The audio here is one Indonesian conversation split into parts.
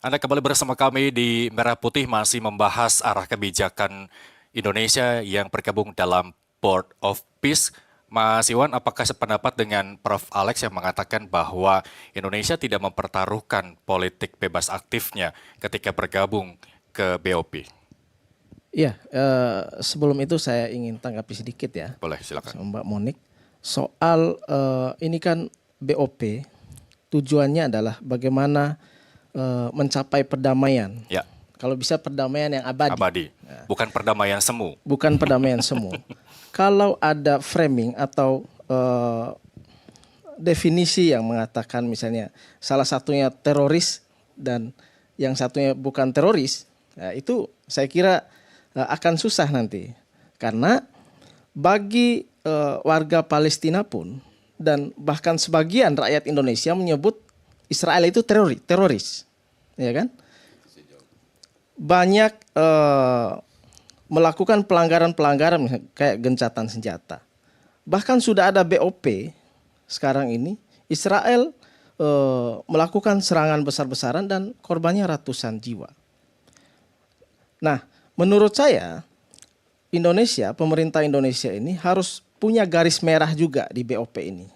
Anda kembali bersama kami di Merah Putih masih membahas arah kebijakan Indonesia yang bergabung dalam Board of Peace. Mas Iwan, apakah sependapat dengan Prof. Alex yang mengatakan bahwa Indonesia tidak mempertaruhkan politik bebas aktifnya ketika bergabung ke BOP? Iya, sebelum itu saya ingin tanggapi sedikit ya, Boleh, silakan. sama Mbak Monik. Soal ini kan BOP, tujuannya adalah bagaimana mencapai perdamaian. Ya, Kalau bisa perdamaian yang abadi, abadi. Bukan perdamaian semu. bukan perdamaian semu. Kalau ada framing atau definisi yang mengatakan misalnya salah satunya teroris dan yang satunya bukan teroris, ya itu saya kira akan susah nanti. Karena bagi warga Palestina pun dan bahkan sebagian rakyat Indonesia menyebut Israel itu teroris, ya kan? Banyak melakukan pelanggaran-pelanggaran kayak gencatan senjata. Bahkan sudah ada BOP sekarang ini Israel melakukan serangan besar-besaran dan korbannya ratusan jiwa. Nah, menurut saya Indonesia, pemerintah Indonesia ini harus punya garis merah juga di BOP ini.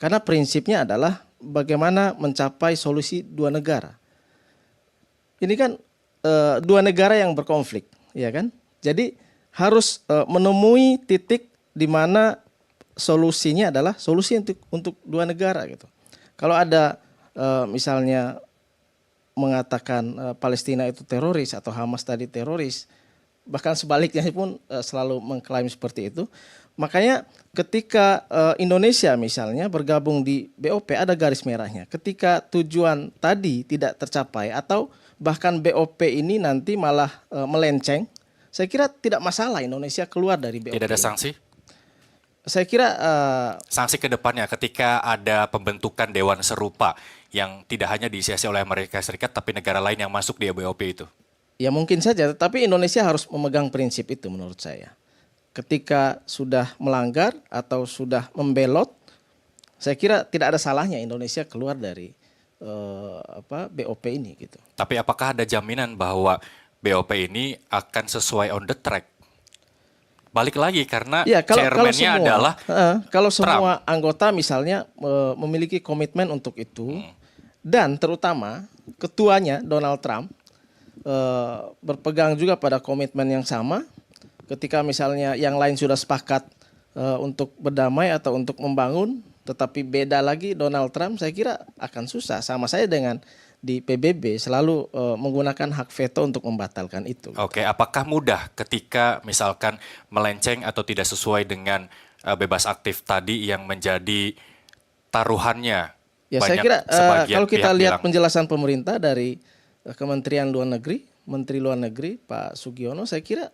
Karena prinsipnya adalah bagaimana mencapai solusi dua negara. Ini kan dua negara yang berkonflik, ya kan? Jadi harus menemui titik di mana solusinya adalah solusi untuk dua negara gitu. Kalau ada misalnya mengatakan Palestina itu teroris atau Hamas tadi teroris, bahkan sebaliknya pun selalu mengklaim seperti itu. Makanya ketika Indonesia misalnya bergabung di BOP ada garis merahnya. Ketika tujuan tadi tidak tercapai atau bahkan BOP ini nanti malah melenceng, saya kira tidak masalah Indonesia keluar dari BOP. Tidak ada sanksi? Saya kira Sanksi ke depannya ketika ada pembentukan dewan serupa yang tidak hanya diinisiasi oleh Amerika Serikat tapi negara lain yang masuk di BOP itu. ya mungkin saja, tapi Indonesia harus memegang prinsip itu menurut saya. Ketika sudah melanggar atau sudah membelot, saya kira tidak ada salahnya Indonesia keluar dari BOP ini gitu. Tapi apakah ada jaminan bahwa BOP ini akan sesuai on the track? Balik lagi karena Ya, kalau chairman-nya semua, adalah kalau Trump. semua anggota misalnya memiliki komitmen untuk itu, dan terutama ketuanya Donald Trump berpegang juga pada komitmen yang sama. Ketika misalnya yang lain sudah sepakat untuk berdamai atau untuk membangun, tetapi beda lagi Donald Trump, saya kira akan susah. Sama saya dengan di PBB selalu menggunakan hak veto untuk membatalkan itu. Oke, apakah mudah ketika misalkan melenceng atau tidak sesuai dengan bebas aktif tadi yang menjadi taruhannya? Ya, saya Banyak kira sebagian kalau kita pihak lihat bilang. penjelasan pemerintah dari Kementerian Luar Negeri, Menteri Luar Negeri Pak Sugiono, saya kira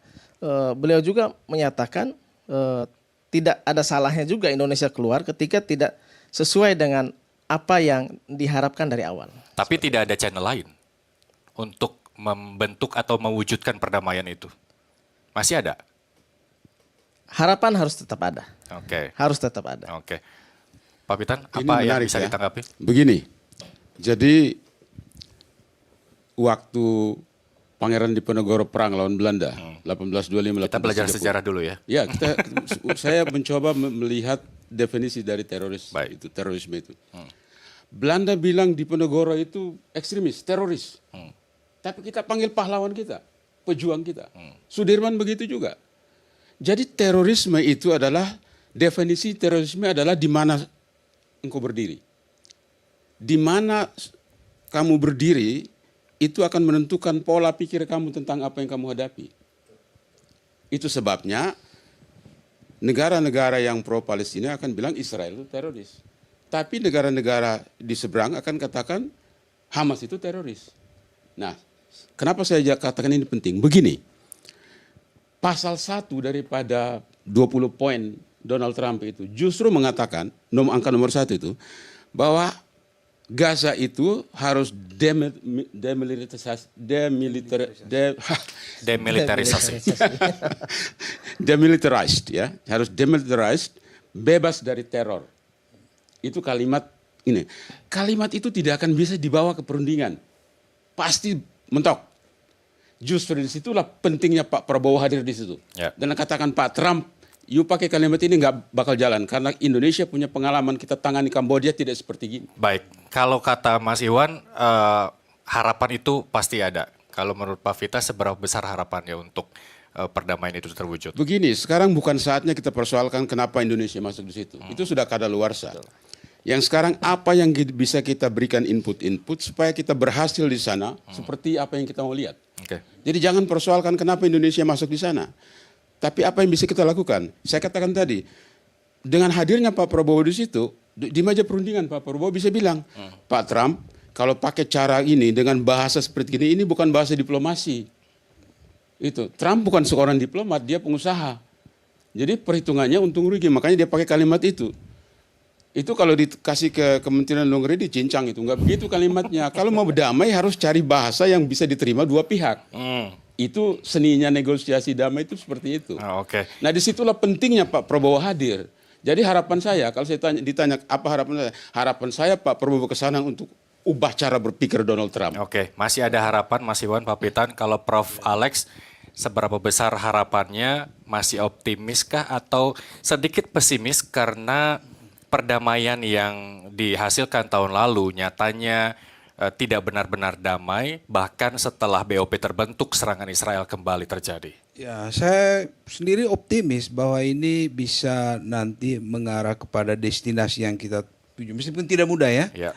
beliau juga menyatakan tidak ada salahnya juga Indonesia keluar ketika tidak sesuai dengan apa yang diharapkan dari awal. Tapi tidak ada channel lain untuk membentuk atau mewujudkan perdamaian itu. Masih ada? Harapan harus tetap ada. Oke, Harus tetap ada. oke. Pak Pitan, Ini apa yang menarik bisa ya. ditanggapi? Begini, jadi waktu Pangeran Diponegoro perang lawan Belanda, 1825. Kita belajar sejarah dulu ya. Ya, saya mencoba melihat definisi dari Baik. terorisme itu. Belanda bilang Diponegoro itu ekstremis, teroris. Tapi kita panggil pahlawan kita, pejuang kita. Sudirman begitu juga. Jadi terorisme itu adalah, definisi terorisme adalah di mana engkau berdiri. Di mana kamu berdiri, itu akan menentukan pola pikir kamu tentang apa yang kamu hadapi. Itu sebabnya negara-negara yang pro-Palestina akan bilang Israel itu teroris. Tapi negara-negara di seberang akan katakan Hamas itu teroris. Nah, kenapa saya katakan ini penting? Begini, pasal 1 daripada 20 poin Donald Trump itu justru mengatakan, angka nomor 1 itu, bahwa Gaza itu harus demilitarized, ya, harus demilitarized, bebas dari teror. Itu kalimat ini. Kalimat itu tidak akan bisa dibawa ke perundingan. pasti mentok. Justru disitulah pentingnya Pak Prabowo hadir di situ. Ya. Dan katakan Pak Trump, you pakai kalimat ini nggak bakal jalan karena Indonesia punya pengalaman kita tangani Kamboja tidak seperti gini. Baik, kalau kata Mas Iwan, harapan itu pasti ada. Kalau menurut Pak Vita, seberapa besar harapannya untuk perdamaian itu terwujud? Begini, sekarang bukan saatnya kita persoalkan kenapa Indonesia masuk di situ. Itu sudah kadaluarsa. Yang sekarang apa yang bisa kita berikan input-input supaya kita berhasil di sana seperti apa yang kita mau lihat. Oke. Jadi jangan persoalkan kenapa Indonesia masuk di sana. Tapi apa yang bisa kita lakukan? Saya katakan tadi, dengan hadirnya Pak Prabowo di situ, di meja perundingan Pak Prabowo bisa bilang, Pak Trump, kalau pakai cara ini dengan bahasa seperti ini bukan bahasa diplomasi. Itu Trump bukan seorang diplomat, dia pengusaha. Jadi perhitungannya untung rugi, makanya dia pakai kalimat itu. Itu kalau dikasih ke Kementerian Luar Negeri dicincang itu, nggak begitu kalimatnya. Kalau mau berdamai harus cari bahasa yang bisa diterima dua pihak. Itu seninya negosiasi damai itu seperti itu. Oke. Nah disitulah pentingnya Pak Prabowo hadir. Jadi harapan saya, kalau saya ditanya apa harapan saya? Harapan saya Pak Prabowo ke sana untuk ubah cara berpikir Donald Trump. Oke, masih ada harapan Mas Iwan, Pak Pitan, kalau Prof. Alex, seberapa besar harapannya, masih optimiskah atau sedikit pesimis karena perdamaian yang dihasilkan tahun lalu nyatanya tidak benar-benar damai, bahkan setelah BOP terbentuk serangan Israel kembali terjadi? Ya, saya sendiri optimis bahwa ini bisa nanti mengarah kepada destinasi yang kita tuju, meskipun tidak mudah ya. Ya.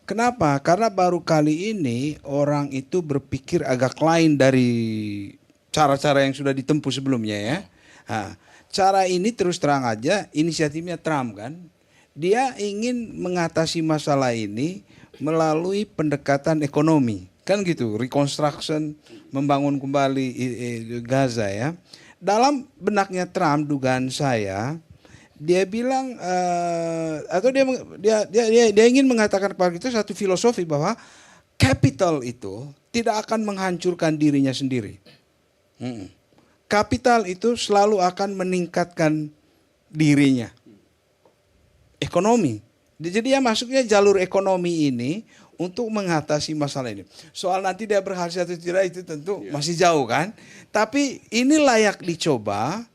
Kenapa? Karena baru kali ini orang itu berpikir agak lain dari cara-cara yang sudah ditempuh sebelumnya ya. Cara ini terus terang aja inisiatifnya Trump kan. Dia ingin mengatasi masalah ini melalui pendekatan ekonomi. Kan gitu, reconstruction, membangun kembali Gaza ya. Dalam benaknya Trump, dugaan saya, dia bilang atau dia ingin mengatakan kepada kita satu filosofi bahwa capital itu tidak akan menghancurkan dirinya sendiri. Kapital itu selalu akan meningkatkan dirinya. Ekonomi. Jadi dia masuknya jalur ekonomi ini untuk mengatasi masalah ini. Soal nanti dia berhasil atau tidak itu tentu masih jauh kan. Tapi ini layak dicoba.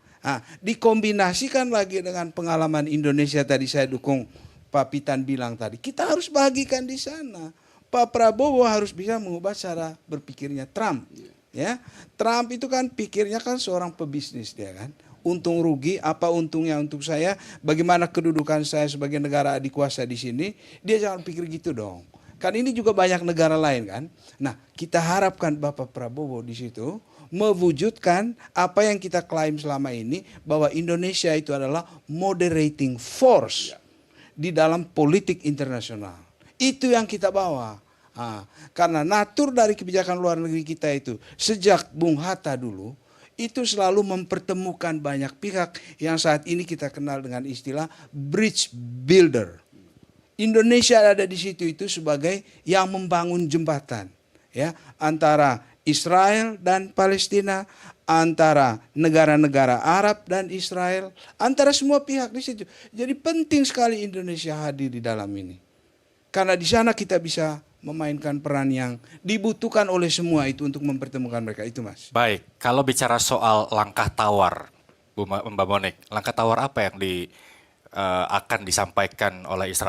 Dikombinasikan lagi dengan pengalaman Indonesia tadi saya dukung Pak Pitan bilang tadi. Kita harus bagikan di sana. Pak Prabowo harus bisa mengubah cara berpikirnya Trump. Ya, Trump itu kan pikirnya kan seorang pebisnis dia kan. Untung rugi, apa untungnya untuk saya, bagaimana kedudukan saya sebagai negara adikuasa di sini, dia jangan pikir gitu dong. Kan ini juga banyak negara lain kan. Nah, kita harapkan Bapak Prabowo di situ mewujudkan apa yang kita klaim selama ini, bahwa Indonesia itu adalah moderating force di dalam politik internasional. Itu yang kita bawa. Karena natur dari kebijakan luar negeri kita itu sejak Bung Hatta dulu, itu selalu mempertemukan banyak pihak yang saat ini kita kenal dengan istilah bridge builder. Indonesia ada di situ itu sebagai yang membangun jembatan ya antara Israel dan Palestina, antara negara-negara Arab dan Israel, antara semua pihak di situ. Jadi penting sekali Indonesia hadir di dalam ini. Karena di sana kita bisa memainkan peran yang dibutuhkan oleh semua itu untuk mempertemukan mereka itu, Mas. Baik, kalau bicara soal langkah tawar, Mbak Monik, langkah tawar apa yang akan disampaikan oleh Israel